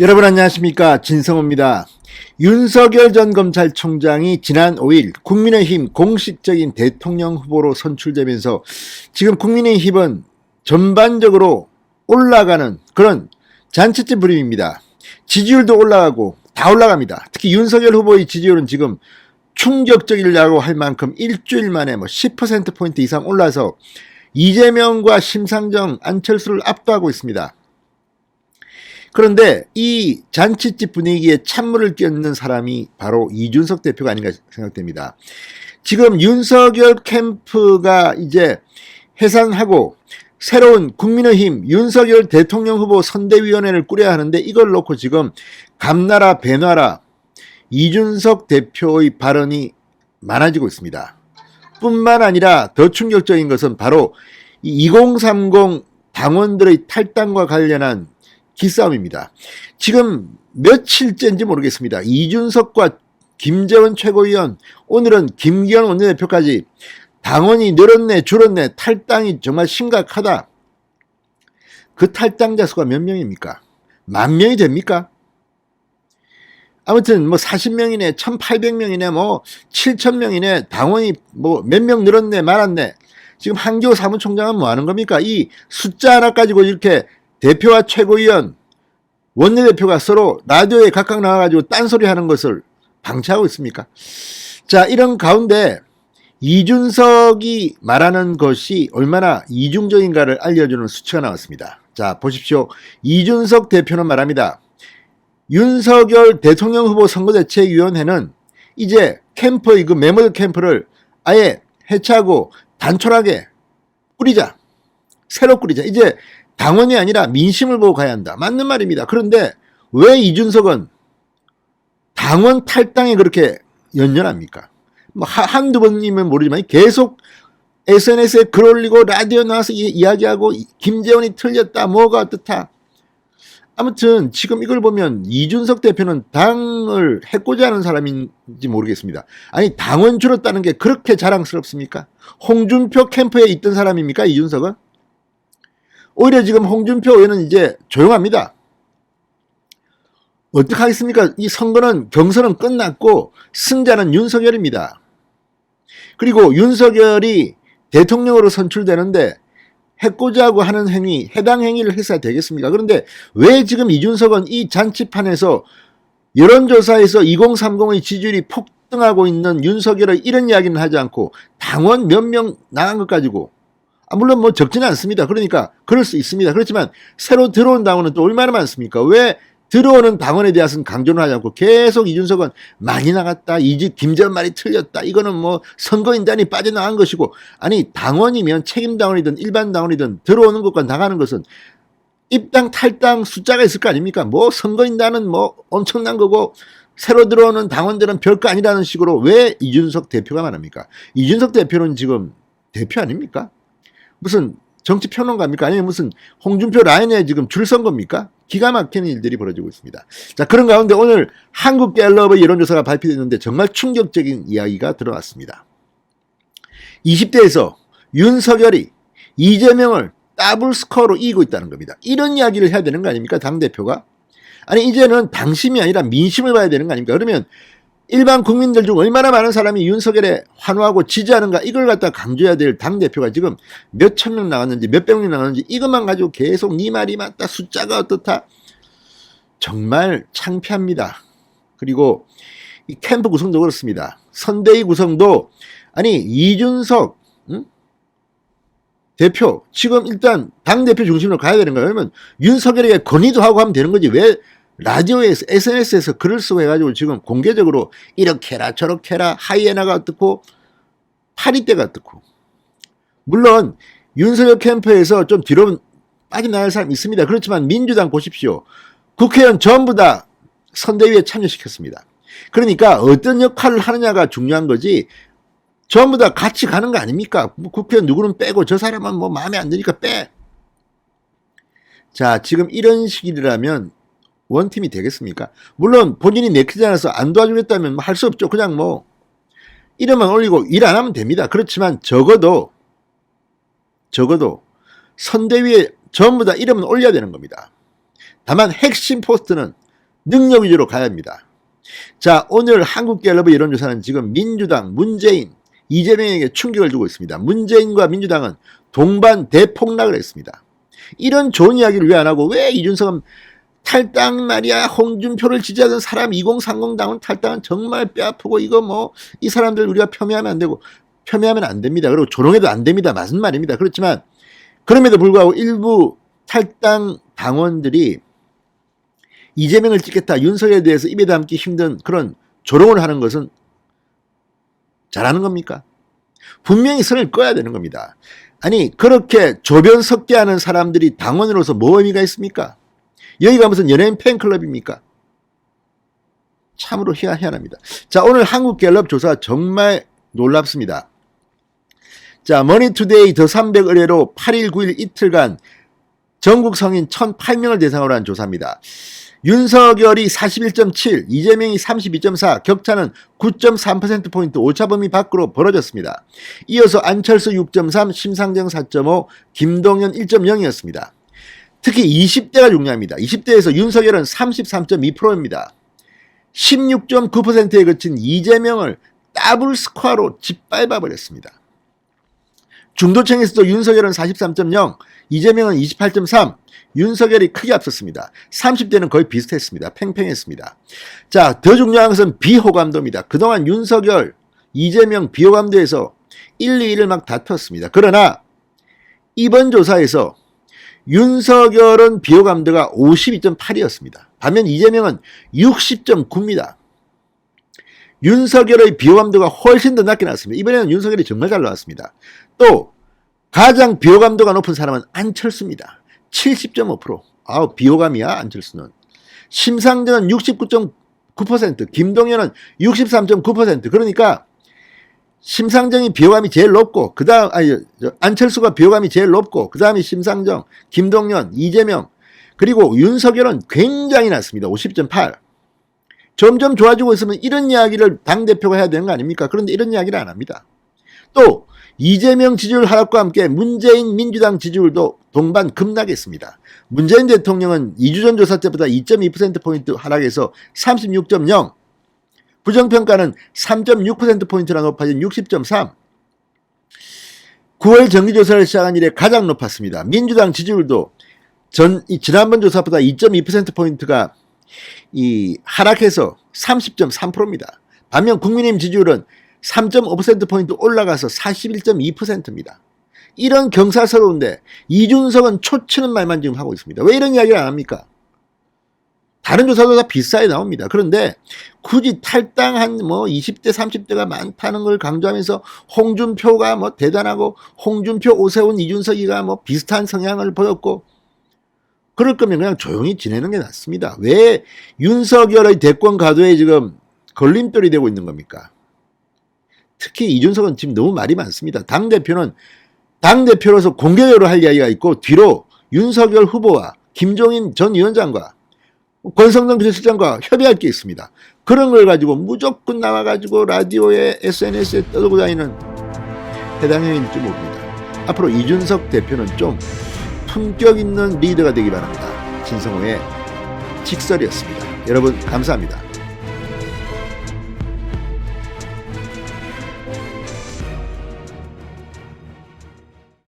여러분 안녕하십니까, 진성호입니다. 윤석열 전 검찰총장이 지난 5일 국민의힘 공식적인 대통령 후보로 선출되면서 지금 국민의힘은 전반적으로 올라가는 그런 잔치집 부림입니다. 지지율도 올라가고 다 올라갑니다. 특히 윤석열 후보의 지지율은 지금 충격적이라고 할 만큼 일주일 만에 10%포인트 이상 올라서 이재명과 심상정, 안철수를 압도하고 있습니다. 그런데 이 잔치집 분위기에 찬물을 끼얹는 사람이 바로 이준석 대표가 아닌가 생각됩니다. 지금 윤석열 캠프가 이제 해산하고 새로운 국민의힘 윤석열 대통령 후보 선대위원회를 꾸려야 하는데 이걸 놓고 지금 감나라 배나라 이준석 대표의 발언이 많아지고 있습니다. 뿐만 아니라 더 충격적인 것은 바로 2030 당원들의 탈당과 관련한 기싸움입니다. 지금 며칠째인지 모르겠습니다. 이준석과 김재원 최고위원, 오늘은 김기현 원내대표까지 당원이 늘었네 줄었네, 탈당이 정말 심각하다. 그 탈당자 수가 몇 명입니까? 10,000명이 됩니까? 아무튼 40명이네 1,800명이네 7,000명이네 당원이 몇 명 늘었네 말았네. 지금 한기호 사무총장은 뭐 하는 겁니까? 이 숫자 하나 가지고 이렇게 대표와 최고위원, 원내대표가 서로 라디오에 각각 나와가지고 딴소리 하는 것을 방치하고 있습니까? 자, 이런 가운데 이준석이 말하는 것이 얼마나 이중적인가를 알려주는 수치가 나왔습니다. 자, 보십시오. 이준석 대표는 말합니다. 윤석열 대통령 후보 선거대책위원회는 이제 캠프의 그 메모드 캠프를 아예 해체하고 단촐하게 꾸리자. 새로 꾸리자. 이제 당원이 아니라 민심을 보고 가야 한다. 맞는 말입니다. 그런데 왜 이준석은 당원 탈당에 그렇게 연연합니까? 한두 번이면 모르지만 계속 SNS에 글 올리고 라디오 나와서 이야기하고 김재원이 틀렸다. 뭐가 어떻다. 아무튼 지금 이걸 보면 이준석 대표는 당을 해코지 하는 사람인지 모르겠습니다. 아니, 당원 줄었다는 게 그렇게 자랑스럽습니까? 홍준표 캠프에 있던 사람입니까? 이준석은? 오히려 지금 홍준표 의원은 이제 조용합니다. 어떡하겠습니까? 이 선거는, 경선은 끝났고 승자는 윤석열입니다. 그리고 윤석열이 대통령으로 선출되는데 해코지하고 하는 행위, 해당 행위를 했어야 되겠습니까? 그런데 왜 지금 이준석은 이 잔치판에서 여론조사에서 2030의 지지율이 폭등하고 있는 윤석열의 이런 이야기는 하지 않고 당원 몇 명 나간 것 가지고, 물론 적지는 않습니다. 그러니까 그럴 수 있습니다. 그렇지만 새로 들어온 당원은 또 얼마나 많습니까? 왜 들어오는 당원에 대해서는 강조를 하지 않고 계속 이준석은 많이 나갔다, 김재원 말이 틀렸다, 이거는 선거인단이 빠져나간 것이고. 아니, 당원이면 책임 당원이든 일반 당원이든 들어오는 것과 나가는 것은 입당 탈당 숫자가 있을 거 아닙니까? 선거인단은 엄청난 거고 새로 들어오는 당원들은 별거 아니라는 식으로 왜 이준석 대표가 말합니까? 이준석 대표는 지금 대표 아닙니까? 무슨 정치평론가입니까? 아니면 무슨 홍준표 라인에 지금 줄 선 겁니까? 기가 막히는 일들이 벌어지고 있습니다. 자, 그런 가운데 오늘 한국갤럽의 여론조사가 발표됐는데 정말 충격적인 이야기가 들어왔습니다. 20대에서 윤석열이 이재명을 더블 스코어로 이기고 있다는 겁니다. 이런 이야기를 해야 되는 거 아닙니까? 당대표가? 아니, 이제는 당심이 아니라 민심을 봐야 되는 거 아닙니까? 그러면 일반 국민들 중 얼마나 많은 사람이 윤석열에 환호하고 지지하는가, 이걸 갖다 강조해야 될 당대표가 지금 몇천 명 나왔는지 몇백 명 나왔는지 이것만 가지고 계속 네 말이 맞다, 숫자가 어떻다. 정말 창피합니다. 그리고 이 캠프 구성도 그렇습니다. 선대위 구성도, 아니, 이준석 대표 지금 일단 당대표 중심으로 가야 되는 거예요. 그러면 윤석열에게 건의도 하고 하면 되는 거지. 왜 라디오에서 SNS에서 글을 쓰고 해가지고 지금 공개적으로 이렇게 해라 저렇게 해라, 하이에나가 어떻고 파리떼가 어떻고. 물론 윤석열 캠프에서 좀 뒤로 빠져나갈 사람이 있습니다. 그렇지만 민주당 보십시오. 국회의원 전부 다 선대위에 참여시켰습니다. 그러니까 어떤 역할을 하느냐가 중요한 거지 전부 다 같이 가는 거 아닙니까? 국회의원 누구는 빼고 저 사람은 마음에 안 드니까 빼. 자, 지금 이런 식이라면 원팀이 되겠습니까? 물론 본인이 내키지 않아서 안 도와주겠다면 할 수 없죠. 그냥 이름만 올리고 일 안 하면 됩니다. 그렇지만 적어도 선대위에 전부 다 이름은 올려야 되는 겁니다. 다만 핵심 포스트는 능력 위주로 가야 합니다. 자, 오늘 한국갤럽의 여론조사는 지금 민주당, 문재인, 이재명에게 충격을 주고 있습니다. 문재인과 민주당은 동반 대폭락을 했습니다. 이런 좋은 이야기를 왜 안 하고 왜 이준석은 탈당 말이야, 홍준표를 지지하던 사람 2030 당원 탈당은 정말 뼈아프고 이거 뭐 이 사람들 우리가 폄훼하면 안 되고, 폄훼하면 안 됩니다. 그리고 조롱해도 안 됩니다. 맞은 말입니다. 그렇지만 그럼에도 불구하고 일부 탈당 당원들이 이재명을 찍겠다, 윤석열에 대해서 입에 담기 힘든 그런 조롱을 하는 것은 잘하는 겁니까? 분명히 선을 꺼야 되는 겁니다. 아니, 그렇게 조변 섞게 하는 사람들이 당원으로서 뭐 의미가 있습니까? 여기가 무슨 연예인 팬클럽입니까? 참으로 희한합니다. 자, 오늘 한국갤럽 조사 정말 놀랍습니다. 자, 머니투데이 더 300 의뢰로 8일 9일 이틀간 전국 성인 1008명을 대상으로 한 조사입니다. 윤석열이 41.7, 이재명이 32.4, 격차는 9.3%포인트 오차범위 밖으로 벌어졌습니다. 이어서 안철수 6.3, 심상정 4.5, 김동연 1.0이었습니다. 특히 20대가 중요합니다. 20대에서 윤석열은 33.2%입니다. 16.9%에 그친 이재명을 더블 스코어로 짓밟아버렸습니다. 중도층에서도 윤석열은 43.0, 이재명은 28.3, 윤석열이 크게 앞섰습니다. 30대는 거의 비슷했습니다. 팽팽했습니다. 자, 더 중요한 것은 비호감도입니다. 그동안 윤석열, 이재명 비호감도에서 1, 2위를 막 다퉜습니다. 그러나 이번 조사에서 윤석열은 비호감도가 52.8이었습니다. 반면 이재명은 60.9입니다. 윤석열의 비호감도가 훨씬 더 낮게 나왔습니다. 이번에는 윤석열이 정말 잘 나왔습니다. 또 가장 비호감도가 높은 사람은 안철수입니다. 70.5%. 아우, 비호감이야 안철수는. 심상정은 69.9%, 김동연은 63.9%. 그러니까 심상정이 비호감이 제일 높고 안철수가 비호감이 제일 높고 그 다음에 심상정, 김동연, 이재명, 그리고 윤석열은 굉장히 낮습니다. 50.8. 점점 좋아지고 있으면 이런 이야기를 당대표가 해야 되는 거 아닙니까? 그런데 이런 이야기를 안 합니다. 또 이재명 지지율 하락과 함께 문재인 민주당 지지율도 동반 급락했습니다. 문재인 대통령은 2주 전 조사 때보다 2.2%포인트 하락해서 36.0, 부정평가는 3.6%포인트나 높아진 60.3, 9월 정기조사를 시작한 이래 가장 높았습니다. 민주당 지지율도 지난번 조사보다 2.2%포인트가 하락해서 30.3%입니다. 반면 국민의힘 지지율은 3.5%포인트 올라가서 41.2%입니다. 이런 경사스러운데 이준석은 초치는 말만 지금 하고 있습니다. 왜 이런 이야기를 안 합니까? 다른 조사도 다 비슷하게 나옵니다. 그런데 굳이 탈당한 20대 30대가 많다는 걸 강조하면서 홍준표가 대단하고 홍준표, 오세훈, 이준석이가 비슷한 성향을 보였고, 그럴 거면 그냥 조용히 지내는 게 낫습니다. 왜 윤석열의 대권 가도에 지금 걸림돌이 되고 있는 겁니까? 특히 이준석은 지금 너무 말이 많습니다. 당대표는 당대표로서 공개적으로 할 이야기가 있고, 뒤로 윤석열 후보와 김종인 전 위원장과 권성동 비서실장과 협의할 게 있습니다. 그런 걸 가지고 무조건 나와가지고 라디오에 SNS에 떠들고 다니는 해당형인지 모릅니다. 앞으로 이준석 대표는 좀 품격 있는 리더가 되기 바랍니다. 진성호의 직설이었습니다. 여러분 감사합니다.